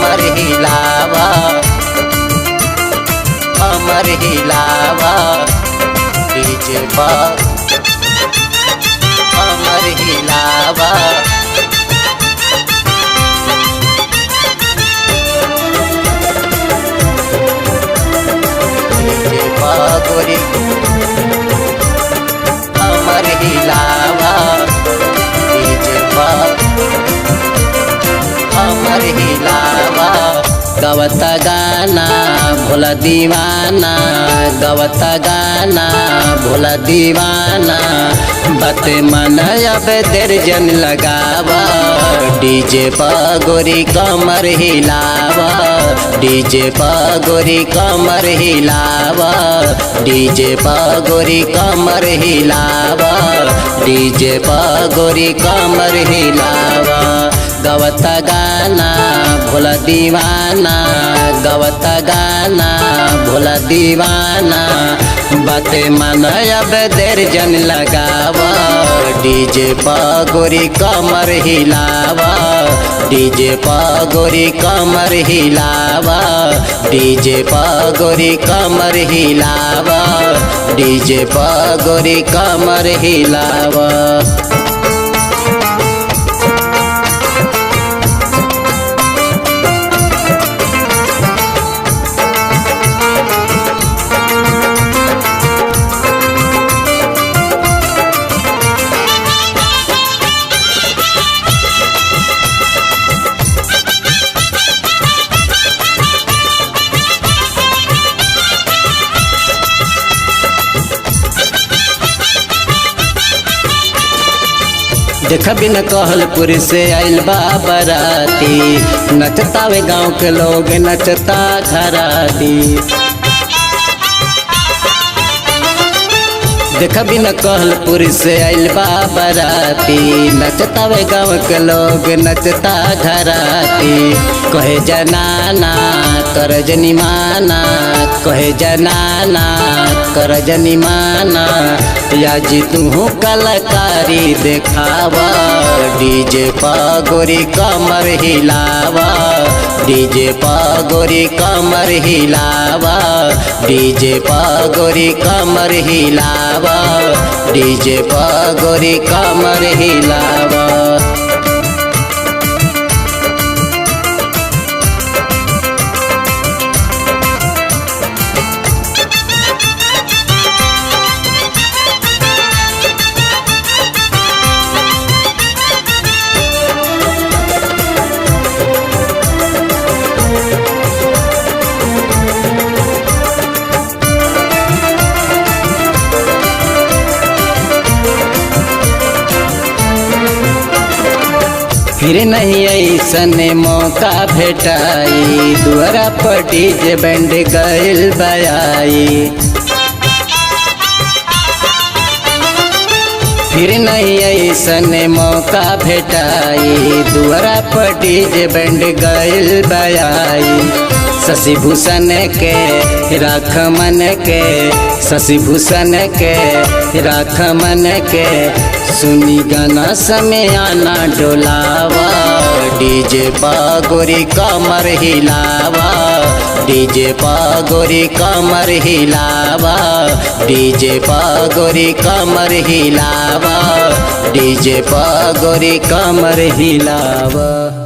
कमर हिलावा, कमर हिलावा, डीजे पर कमर हिलावा। डीजे पर गोरी कमर हिलावा, डीजे पर कमर हिलावा। गवता गाना भोला दीवाना, गवता गाना भोला दीवाना, बात मन अब देर जन लगावा। डीजे पर गोरी कमर हिलावा, डीजे पर गोरी कमर हिलावा, डीजे पर गोरी कमर हिलावा, डीजे पर गोरी कमर हिलावा। गवता गाना भोला दीवाना, गवता गाना भोला दीवाना, बातें मन अब देर जन लगावा। डीजे पर गोरी कमर हिलावा, डीजे पर गोरी कमर हिलावा, डीजे पर गोरी कमर हिलावा, डीजे पर गोरी कमर हिलावा। देखा बिन कहलपुर से आइल बा बराती, नचतावे गाँव के लोग नचता घराती। देखा बिन कहलपुर से आइल बा बराती, नचतावे गाँव के लोग नचता घराती। कहे जनाना कर जनी माना, कहे जनाना कर जनी माना, या जी तू कलाकारी देखावा। डीजे पर गोरी कमर हिलावा, डीजे पर गोरी कमर हिलावा, डीजे पर गोरी कमर हिलावा, डीजे पर गोरी कमर हिलावा। फिर नहीं ऐसन मौका भेटाई, दुआरा पर डीजे बैंड गइल बयाई। फिर नहीं ऐसन मौका भेटाई, दुआरा पर डीजे बैंड गइल बयाई। शशि भूषण के राख मन के, शशि भूषण के राख मन के, सुनी गाना समय आना डोलावा। डीजे पर गोरी कमर हिलावा, डीजे पर गोरी कमर हिलावा, डीजे पर गोरी कमर हिलावा, डीजे पर गोरी कमर हिलावा।